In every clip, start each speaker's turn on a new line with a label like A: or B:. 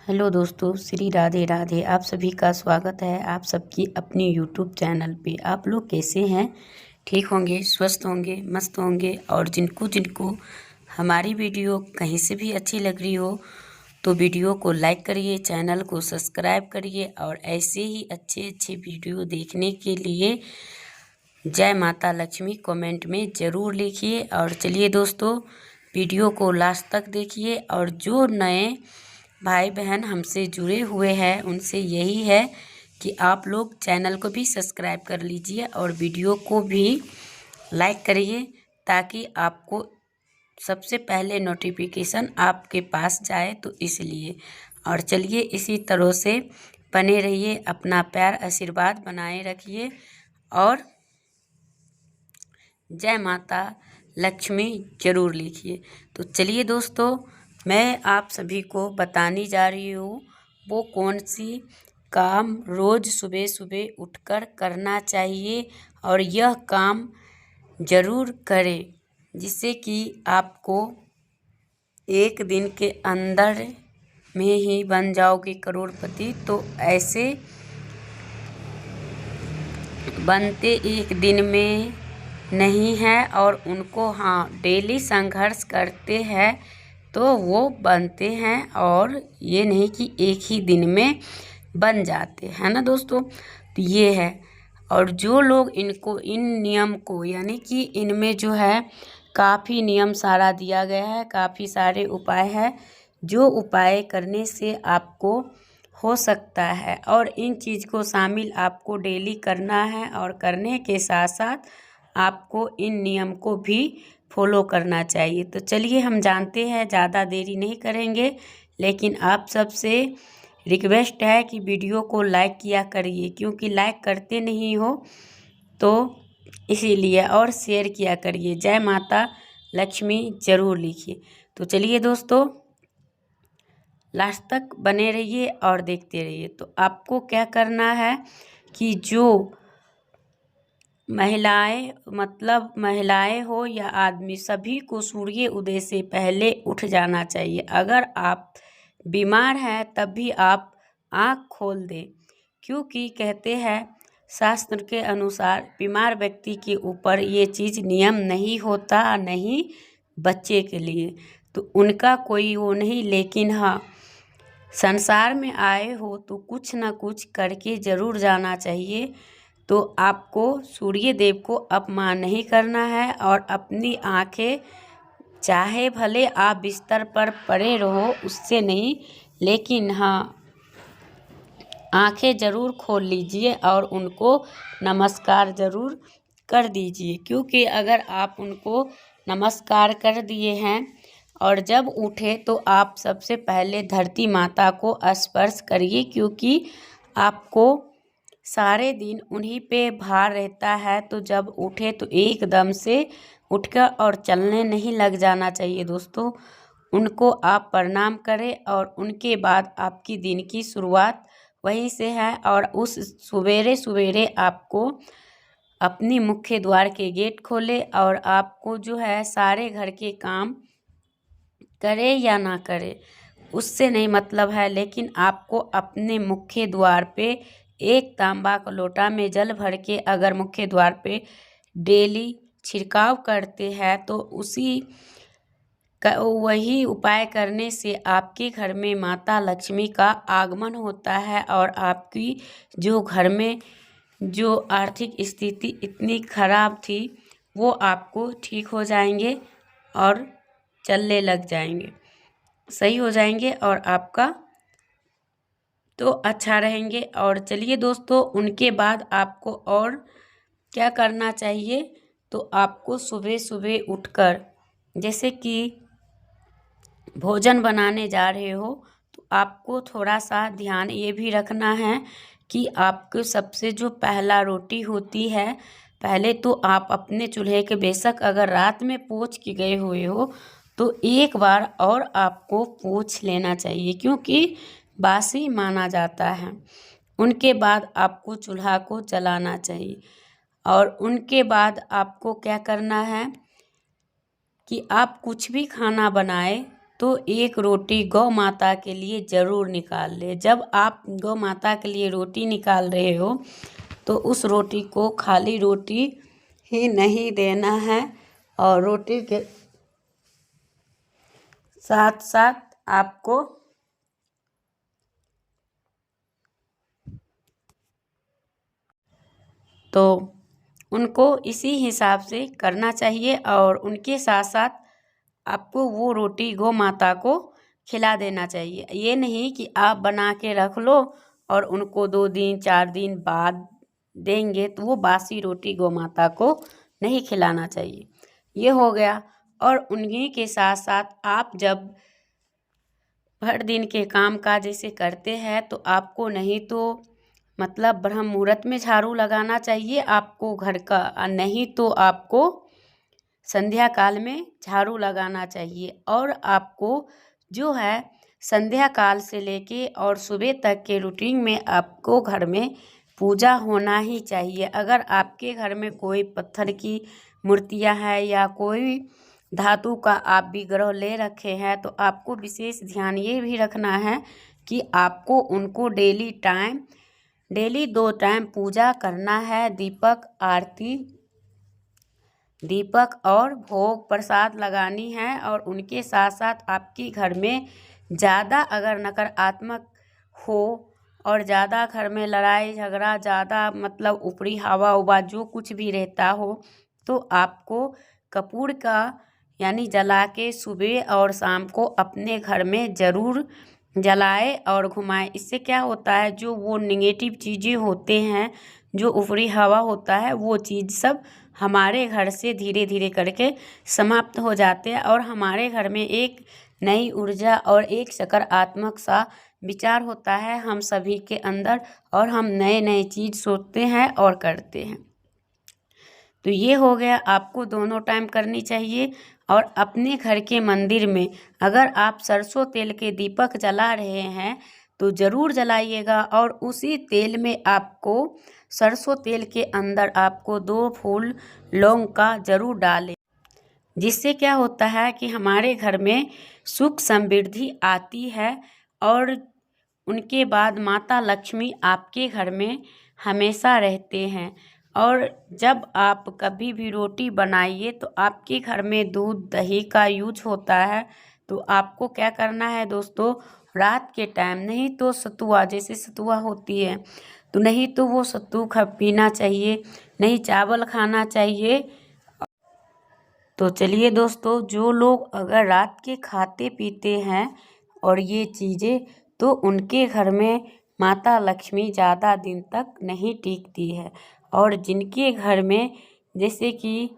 A: Hello दोस्तों, श्री राधे राधे। आप सभी का स्वागत है आप सबकी अपनी यूट्यूब चैनल पे। आप लोग कैसे हैं? ठीक होंगे, स्वस्थ होंगे, मस्त होंगे। और जिनको जिनको हमारी वीडियो कहीं से भी अच्छी लग रही हो तो वीडियो को लाइक करिए, चैनल को सब्सक्राइब करिए। और ऐसे ही अच्छे अच्छे वीडियो देखने के लिए जय माता लक्ष्मी कमेंट में ज़रूर लिखिए। और चलिए दोस्तों, वीडियो को लास्ट तक देखिए। और जो नए भाई बहन हमसे जुड़े हुए हैं उनसे यही है कि आप लोग चैनल को भी सब्सक्राइब कर लीजिए और वीडियो को भी लाइक करिए, ताकि आपको सबसे पहले नोटिफिकेशन आपके पास जाए। तो इसलिए और चलिए, इसी तरह से बने रहिए, अपना प्यार आशीर्वाद बनाए रखिए और जय माता लक्ष्मी ज़रूर लिखिए। तो चलिए दोस्तों, मैं आप सभी को बताने जा रही हूँ वो कौन सी काम रोज़ सुबह सुबह उठकर करना चाहिए। और यह काम ज़रूर करें, जिससे कि आपको एक दिन के अंदर में ही बन जाओगे करोड़पति। तो ऐसे बनते एक दिन में नहीं है, और उनको डेली संघर्ष करते हैं तो वो बनते हैं। और ये नहीं कि एक ही दिन में बन जाते हैं ना दोस्तों। तो ये है। और जो लोग इन नियम को, यानी कि इनमें जो है काफ़ी नियम सारा दिया गया है, काफ़ी सारे उपाय हैं जो उपाय करने से आपको हो सकता है। और इन चीज़ को शामिल आपको डेली करना है, और करने के साथ साथ आपको इन नियम को भी फॉलो करना चाहिए। तो चलिए हम जानते हैं, ज़्यादा देरी नहीं करेंगे। लेकिन आप सबसे रिक्वेस्ट है कि वीडियो को लाइक किया करिए, क्योंकि लाइक करते नहीं हो तो इसीलिए। और शेयर किया करिए, जय माता लक्ष्मी ज़रूर लिखिए। तो चलिए दोस्तों, लास्ट तक बने रहिए और देखते रहिए। तो आपको क्या करना है कि जो महिलाएं हो या आदमी, सभी को सूर्य उदय से पहले उठ जाना चाहिए। अगर आप बीमार हैं तब भी आप आँख खोल दें, क्योंकि कहते हैं शास्त्र के अनुसार बीमार व्यक्ति के ऊपर ये चीज़ नियम नहीं होता, नहीं बच्चे के लिए। तो उनका कोई वो नहीं। लेकिन हाँ, संसार में आए हो तो कुछ ना कुछ करके ज़रूर जाना चाहिए। तो आपको सूर्य देव को अपमान नहीं करना है, और अपनी आंखें, चाहे भले आप बिस्तर पर पड़े रहो उससे नहीं, लेकिन हाँ आंखें ज़रूर खोल लीजिए और उनको नमस्कार ज़रूर कर दीजिए। क्योंकि अगर आप उनको नमस्कार कर दिए हैं और जब उठे तो आप सबसे पहले धरती माता को स्पर्श करिए, क्योंकि आपको सारे दिन उन्हीं पे भार रहता है। तो जब उठे तो एकदम से उठकर और चलने नहीं लग जाना चाहिए दोस्तों। उनको आप प्रणाम करें, और उनके बाद आपकी दिन की शुरुआत वहीं से है। और उस सवेरे सवेरे आपको अपनी मुख्य द्वार के गेट खोले, और आपको जो है सारे घर के काम करे या ना करे उससे नहीं मतलब है। लेकिन आपको अपने मुख्य द्वार पे एक तांबा का लोटा में जल भर के अगर मुख्य द्वार पे डेली छिड़काव करते हैं तो वही उपाय करने से आपके घर में माता लक्ष्मी का आगमन होता है। और आपकी जो घर में जो आर्थिक स्थिति इतनी खराब थी वो आपको ठीक हो जाएंगे और चलने लग जाएंगे, सही हो जाएंगे, और आपका तो अच्छा रहेंगे। और चलिए दोस्तों, उनके बाद आपको और क्या करना चाहिए। तो आपको सुबह सुबह उठकर, जैसे कि भोजन बनाने जा रहे हो, तो आपको थोड़ा सा ध्यान ये भी रखना है कि आपको सबसे जो पहला रोटी होती है, पहले तो आप अपने चूल्हे के, बेशक अगर रात में पोंछ के गए हुए हो तो एक बार और आपको पोंछ लेना चाहिए, क्योंकि बासी माना जाता है। उनके बाद आपको चूल्हा को जलाना चाहिए। और उनके बाद आपको क्या करना है कि आप कुछ भी खाना बनाए तो एक रोटी गौ माता के लिए ज़रूर निकाल ले। जब आप गौ माता के लिए रोटी निकाल रहे हो तो उस रोटी को खाली रोटी ही नहीं देना है, और रोटी के साथ साथ आपको तो उनको इसी हिसाब से करना चाहिए, और उनके साथ साथ आपको वो रोटी गौ माता को खिला देना चाहिए। ये नहीं कि आप बना के रख लो और उनको 2 दिन 4 दिन बाद देंगे, तो वो बासी रोटी गौ माता को नहीं खिलाना चाहिए। ये हो गया। और उन्हीं के साथ साथ आप जब हर दिन के काम काज जैसे करते हैं तो आपको नहीं तो मतलब ब्रह्म मुहूर्त में झाड़ू लगाना चाहिए आपको घर का, नहीं तो आपको संध्या काल में झाड़ू लगाना चाहिए। और आपको जो है संध्या काल से लेके और सुबह तक के रूटीन में आपको घर में पूजा होना ही चाहिए। अगर आपके घर में कोई पत्थर की मूर्तियां हैं या कोई धातु का आप विग्रह ले रखे हैं तो आपको विशेष ध्यान ये भी रखना है कि आपको उनको डेली 2 टाइम पूजा करना है। दीपक और भोग प्रसाद लगानी है। और उनके साथ साथ आपके घर में ज़्यादा अगर नकारात्मक हो और ज़्यादा घर में लड़ाई झगड़ा ज़्यादा मतलब ऊपरी हवा उवा जो कुछ भी रहता हो तो आपको कपूर का यानी जला के सुबह और शाम को अपने घर में ज़रूर जलाए और घुमाए। इससे क्या होता है, जो वो निगेटिव चीज़ें होते हैं, जो ऊपरी हवा होता है, वो चीज़ सब हमारे घर से धीरे धीरे करके समाप्त हो जाते हैं और हमारे घर में एक नई ऊर्जा और एक सकारात्मक सा विचार होता है हम सभी के अंदर, और हम नए नए चीज़ सोचते हैं और करते हैं। तो ये हो गया, आपको दोनों टाइम करनी चाहिए। और अपने घर के मंदिर में अगर आप सरसों तेल के दीपक जला रहे हैं तो ज़रूर जलाइएगा, और उसी तेल में आपको सरसों तेल के अंदर आपको 2 फूल लौंग का ज़रूर डालें। जिससे क्या होता है कि हमारे घर में सुख समृद्धि आती है, और उनके बाद माता लक्ष्मी आपके घर में हमेशा रहते हैं। और जब आप कभी भी रोटी बनाइए तो आपके घर में दूध दही का यूज होता है, तो आपको क्या करना है दोस्तों, रात के टाइम नहीं तो सतुआ, जैसे सतुआ होती है तो नहीं तो वो सत्तू पीना चाहिए, नहीं चावल खाना चाहिए। तो चलिए दोस्तों, जो लोग अगर रात के खाते पीते हैं और ये चीज़ें, तो उनके घर में माता लक्ष्मी ज़्यादा दिन तक नहीं टिकती है। और जिनके घर में जैसे कि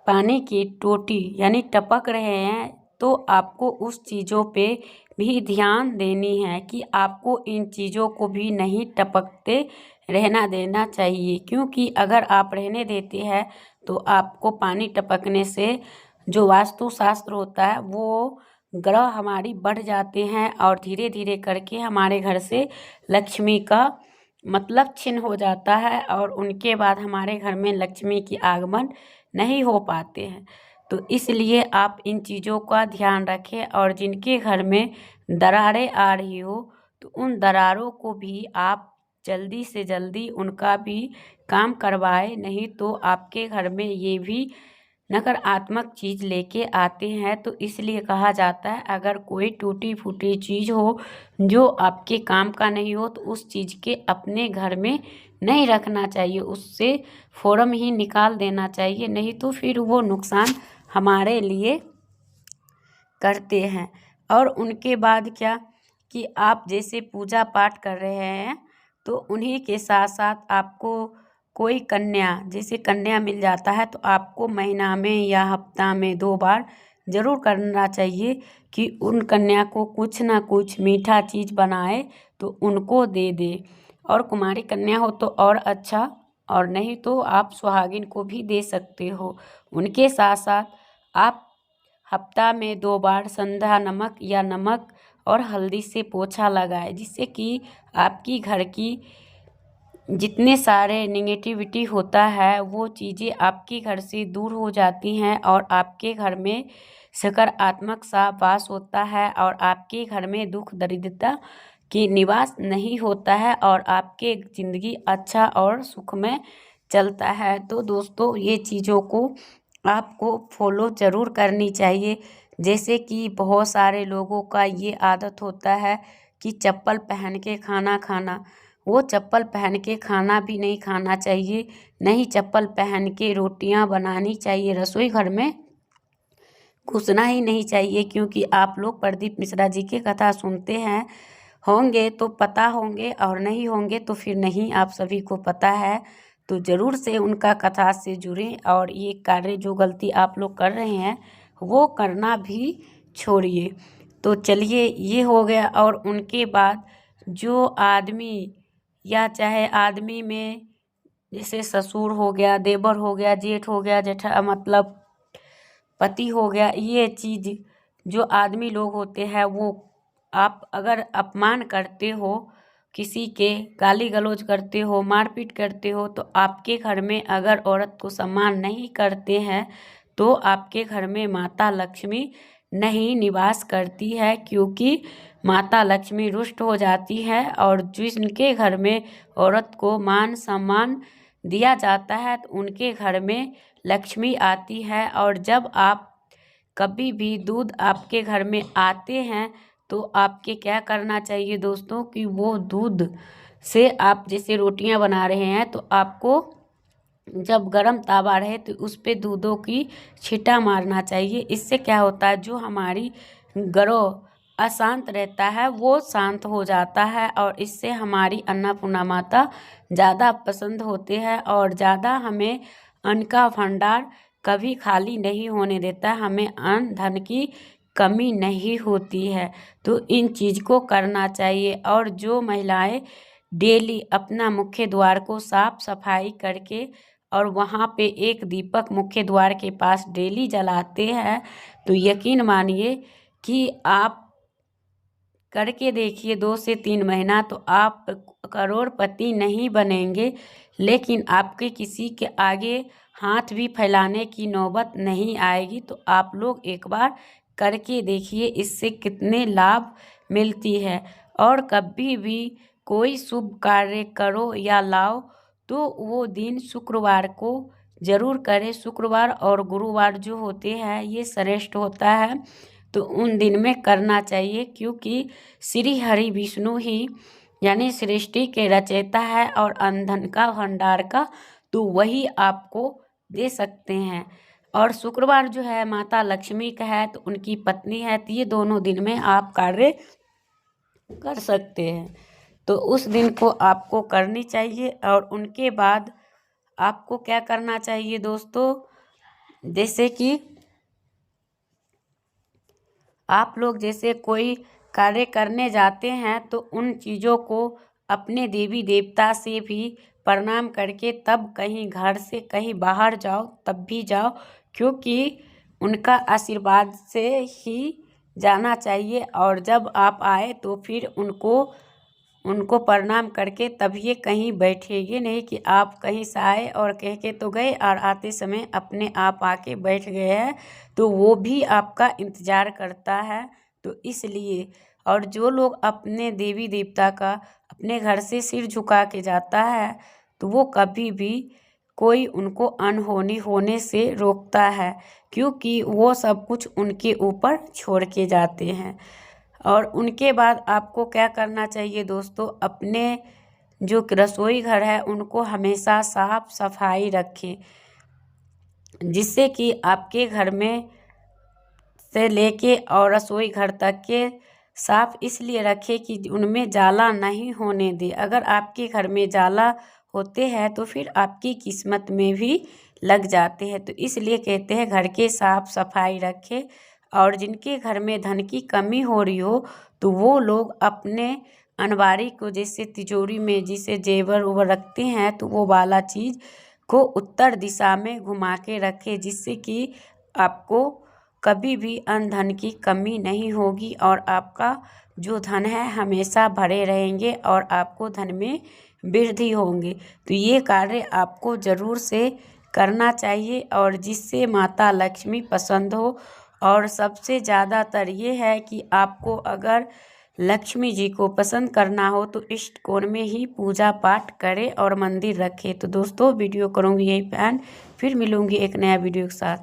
A: पानी की टोटी यानी टपक रहे हैं, तो आपको उस चीज़ों पे भी ध्यान देनी है कि आपको इन चीज़ों को भी नहीं टपकते रहना देना चाहिए, क्योंकि अगर आप रहने देते हैं तो आपको पानी टपकने से जो वास्तु शास्त्र होता है वो ग्रह हमारी बढ़ जाते हैं और धीरे धीरे करके हमारे घर से लक्ष्मी का मतलब छिन्न हो जाता है, और उनके बाद हमारे घर में लक्ष्मी की आगमन नहीं हो पाते हैं। तो इसलिए आप इन चीज़ों का ध्यान रखें, और जिनके घर में दरारें आ रही हो तो उन दरारों को भी आप जल्दी से जल्दी उनका भी काम करवाए, नहीं तो आपके घर में ये भी नकारात्मक चीज़ लेके आते हैं। तो इसलिए कहा जाता है अगर कोई टूटी फूटी चीज़ हो जो आपके काम का नहीं हो तो उस चीज़ के अपने घर में नहीं रखना चाहिए, उससे फ़ौरन ही निकाल देना चाहिए, नहीं तो फिर वो नुकसान हमारे लिए करते हैं। और उनके बाद क्या कि आप जैसे पूजा पाठ कर रहे हैं तो उन्हीं के साथ साथ आपको कोई कन्या, जैसे कन्या मिल जाता है तो आपको महीना में या हफ्ता में 2 बार ज़रूर करना चाहिए कि उन कन्या को कुछ ना कुछ मीठा चीज़ बनाए तो उनको दे दे। और कुमारी कन्या हो तो और अच्छा, और नहीं तो आप सुहागिन को भी दे सकते हो। उनके साथ साथ आप हफ्ता में 2 बार संध्या नमक या नमक और हल्दी से पोछा लगाए, जिससे कि आपकी घर की जितने सारे निगेटिविटी होता है वो चीज़ें आपके घर से दूर हो जाती हैं और आपके घर में सकारात्मक सा वास होता है और आपके घर में दुख दरिद्रता की निवास नहीं होता है और आपके ज़िंदगी अच्छा और सुखमय चलता है। तो दोस्तों ये चीज़ों को आपको फॉलो ज़रूर करनी चाहिए। जैसे कि बहुत सारे लोगों का ये आदत होता है कि चप्पल पहन के खाना खाना, वो चप्पल पहन के खाना भी नहीं खाना चाहिए, नहीं चप्पल पहन के रोटियां बनानी चाहिए, रसोई घर में घुसना ही नहीं चाहिए। क्योंकि आप लोग प्रदीप मिश्रा जी की कथा सुनते हैं होंगे तो पता होंगे और नहीं होंगे तो फिर नहीं, आप सभी को पता है। तो ज़रूर से उनका कथा से जुड़ें और ये कार्य जो गलती आप लोग कर रहे हैं वो करना भी छोड़िए। तो चलिए ये हो गया। और उनके बाद जो आदमी या चाहे आदमी में जैसे ससुर हो गया, देवर हो गया, जेठ हो गया, जेठा मतलब पति हो गया, ये चीज़ जो आदमी लोग होते हैं वो आप अगर अपमान करते हो, किसी के गाली गलौज करते हो, मारपीट करते हो, तो आपके घर में अगर औरत को सम्मान नहीं करते हैं तो आपके घर में माता लक्ष्मी नहीं निवास करती है। क्योंकि माता लक्ष्मी रुष्ट हो जाती है और जिनके घर में औरत को मान सम्मान दिया जाता है तो उनके घर में लक्ष्मी आती है। और जब आप कभी भी दूध आपके घर में आते हैं तो आपके क्या करना चाहिए दोस्तों कि वो दूध से आप जैसे रोटियां बना रहे हैं तो आपको जब गरम तावा रहे तो उस पे दूधों की छींटा मारना चाहिए। इससे क्या होता है, जो हमारी ग्रह अशांत रहता है वो शांत हो जाता है और इससे हमारी अन्नपूर्णा माता ज़्यादा पसंद होते हैं और ज़्यादा हमें अन्न का भंडार कभी खाली नहीं होने देता, हमें अन्न धन की कमी नहीं होती है। तो इन चीज़ को करना चाहिए। और जो महिलाएं डेली अपना मुख्य द्वार को साफ सफाई करके और वहाँ पे एक दीपक मुख्य द्वार के पास डेली जलाते हैं तो यकीन मानिए कि आप करके देखिए 2 से 3 महीना तो आप करोड़पति नहीं बनेंगे, लेकिन आपके किसी के आगे हाथ भी फैलाने की नौबत नहीं आएगी। तो आप लोग एक बार करके देखिए, इससे कितने लाभ मिलती है। और कभी भी कोई शुभ कार्य करो या लाओ तो वो दिन शुक्रवार को ज़रूर करें। शुक्रवार और गुरुवार जो होते हैं ये श्रेष्ठ होता है तो उन दिन में करना चाहिए। क्योंकि श्री हरि विष्णु ही यानी सृष्टि के रचयिता है और अंधन का भंडार का तो वही आपको दे सकते हैं। और शुक्रवार जो है माता लक्ष्मी का है तो उनकी पत्नी है, तो ये दोनों दिन में आप कार्य कर सकते हैं। तो उस दिन को आपको करनी चाहिए। और उनके बाद आपको क्या करना चाहिए दोस्तों, जैसे कि आप लोग जैसे कोई कार्य करने जाते हैं तो उन चीज़ों को अपने देवी देवता से भी प्रणाम करके तब कहीं घर से कहीं बाहर जाओ, तब भी जाओ। क्योंकि उनका आशीर्वाद से ही जाना चाहिए। और जब आप आए तो फिर उनको प्रणाम करके तभी कहीं बैठे। ये नहीं कि आप कहीं से आए और कह के तो गए और आते समय अपने आप आके बैठ गए हैं, तो वो भी आपका इंतज़ार करता है। तो इसलिए और जो लोग अपने देवी देवता का अपने घर से सिर झुका के जाता है तो वो कभी भी कोई उनको अनहोनी होने से रोकता है, क्योंकि वो सब कुछ उनके ऊपर छोड़ के जाते हैं। और उनके बाद आपको क्या करना चाहिए दोस्तों, अपने जो रसोई घर है उनको हमेशा साफ सफाई रखें, जिससे कि आपके घर में से लेके और रसोई घर तक के साफ इसलिए रखें कि उनमें जाला नहीं होने दे। अगर आपके घर में जाला होते हैं तो फिर आपकी किस्मत में भी लग जाते हैं। तो इसलिए कहते हैं घर के साफ सफाई रखें। और जिनके घर में धन की कमी हो रही हो तो वो लोग अपने अनबारी को जैसे तिजोरी में जिसे जेवर उवर रखते हैं तो वो वाला चीज़ को उत्तर दिशा में घुमा के रखें, जिससे कि आपको कभी भी अन्न धन की कमी नहीं होगी और आपका जो धन है हमेशा भरे रहेंगे और आपको धन में वृद्धि होंगे। तो ये कार्य आपको ज़रूर से करना चाहिए और जिससे माता लक्ष्मी पसंद हो और सबसे ज़्यादातर ये है कि आपको अगर लक्ष्मी जी को पसंद करना हो तो इष्ट कोण में ही पूजा पाठ करें और मंदिर रखें। तो दोस्तों वीडियो करूँगी यही एंड फिर मिलूँगी एक नया वीडियो के साथ।